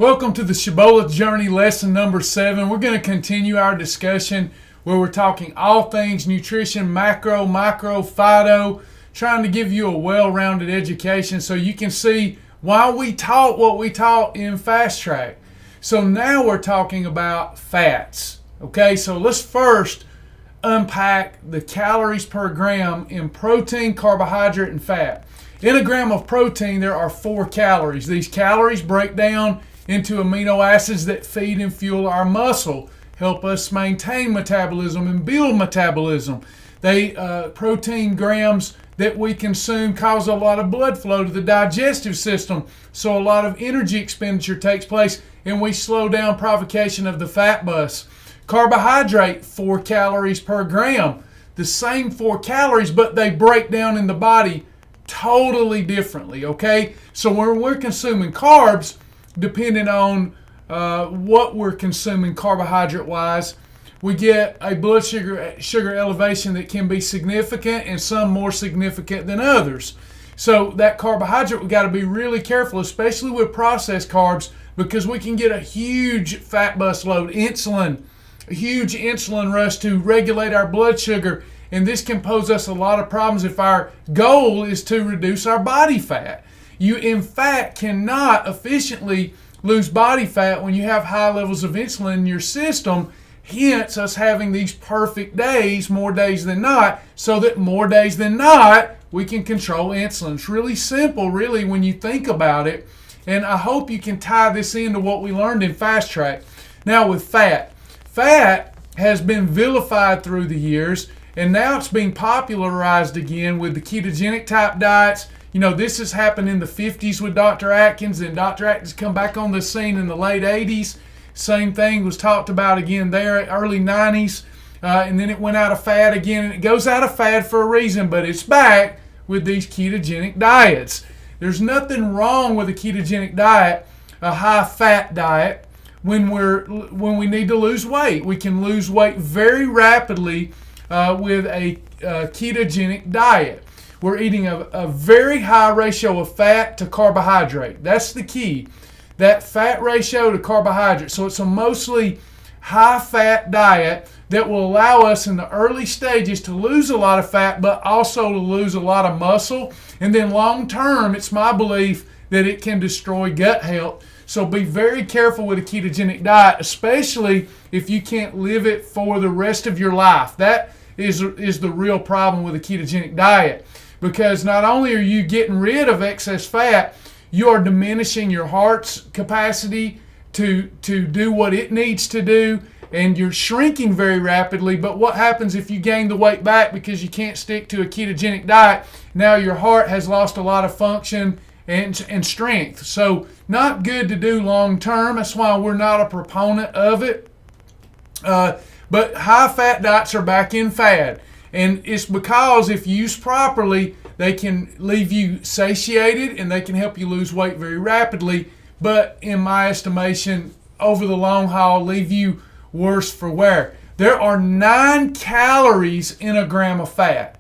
Welcome to the Shibboleth Journey lesson number 7. We're going to continue our discussion where we're talking all things nutrition, macro, micro, phyto, trying to give you a well-rounded education so you can see why we taught what we taught in Fast Track. So now we're talking about fats. Okay, so let's first unpack the calories per gram in protein, carbohydrate, and fat. In a gram of protein, there are 4 calories. These calories break down into amino acids that feed and fuel our muscle, help us maintain metabolism and build metabolism. Protein grams that we consume cause a lot of blood flow to the digestive system, so a lot of energy expenditure takes place, and we slow down provocation of the fat bus. Carbohydrate, 4 calories per gram. The same 4 calories, but they break down in the body totally differently, okay? So when we're consuming carbs, depending on what we're consuming carbohydrate-wise, we get a blood sugar elevation that can be significant and some more significant than others. So that carbohydrate, we got to be really careful, especially with processed carbs, because we can get a huge fat bus load, insulin, a huge insulin rush to regulate our blood sugar, and this can pose us a lot of problems if our goal is to reduce our body fat. You, in fact, cannot efficiently lose body fat when you have high levels of insulin in your system, hence us having these perfect days, more days than not, so that more days than not, we can control insulin. It's really simple, really, when you think about it, and I hope you can tie this into what we learned in Fast Track. Now with fat. Fat has been vilified through the years, and now it's being popularized again with the ketogenic type diets. You know, this has happened in the 50s with Dr. Atkins, and Dr. Atkins come back on the scene in the late 80s. Same thing was talked about again there, early 90s, and then it went out of fad again, and it goes out of fad for a reason, but it's back with these ketogenic diets. There's nothing wrong with a ketogenic diet, a high-fat diet, when we need to lose weight. We can lose weight very rapidly with a ketogenic diet. We're eating a very high ratio of fat to carbohydrate. That's the key. That fat ratio to carbohydrate. So it's a mostly high-fat diet that will allow us in the early stages to lose a lot of fat, but also to lose a lot of muscle. And then long-term, it's my belief that it can destroy gut health. So be very careful with a ketogenic diet, especially if you can't live it for the rest of your life. That is the real problem with a ketogenic diet. Because not only are you getting rid of excess fat, you are diminishing your heart's capacity to do what it needs to do, and you're shrinking very rapidly. But what happens if you gain the weight back because you can't stick to a ketogenic diet? Now your heart has lost a lot of function and strength. So not good to do long term. That's why we're not a proponent of it. But high-fat diets are back in fad. And it's because if used properly, they can leave you satiated and they can help you lose weight very rapidly. But in my estimation, over the long haul, leave you worse for wear. There are 9 calories in a gram of fat.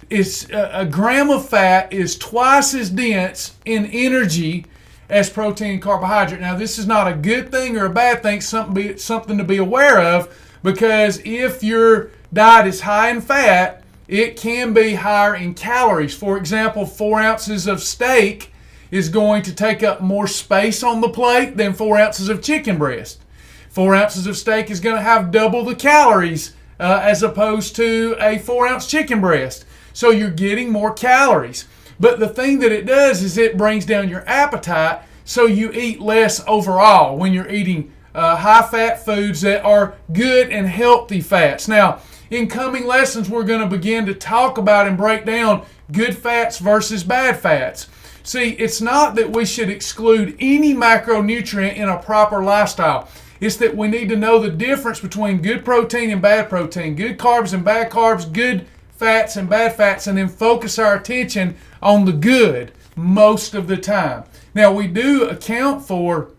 A gram of fat is twice as dense in energy as protein and carbohydrate. Now, this is not a good thing or a bad thing, something to be aware of, because if your diet is high in fat, it can be higher in calories. For example, 4 ounces of steak is going to take up more space on the plate than 4 ounces of chicken breast. 4 ounces of steak is going to have double the calories as opposed to a 4-ounce chicken breast. So you're getting more calories. But the thing that it does is it brings down your appetite, so you eat less overall when you're eating high-fat foods that are good and healthy fats. Now, in coming lessons, we're going to begin to talk about and break down good fats versus bad fats. See, it's not that we should exclude any macronutrient in a proper lifestyle. It's that we need to know the difference between good protein and bad protein, good carbs and bad carbs, good fats and bad fats, and then focus our attention on the good most of the time. Now, we do account for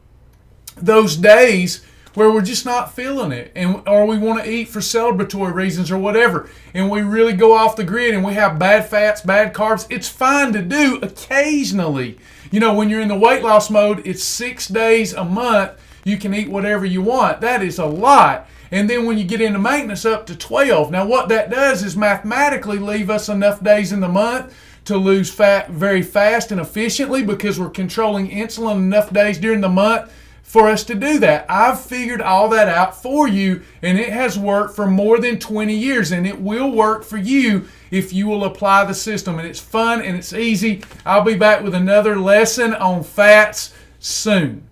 those days where we're just not feeling it, or we want to eat for celebratory reasons or whatever, and we really go off the grid and we have bad fats, bad carbs. It's fine to do occasionally. You know, when you're in the weight loss mode, it's 6 days a month you can eat whatever you want. That is a lot. And then when you get into maintenance, up to 12. Now what that does is mathematically leave us enough days in the month to lose fat very fast and efficiently, because we're controlling insulin enough days during the month for us to do that. I've figured all that out for you, and it has worked for more than 20 years, and it will work for you if you will apply the system. And it's fun and it's easy. I'll be back with another lesson on fats soon.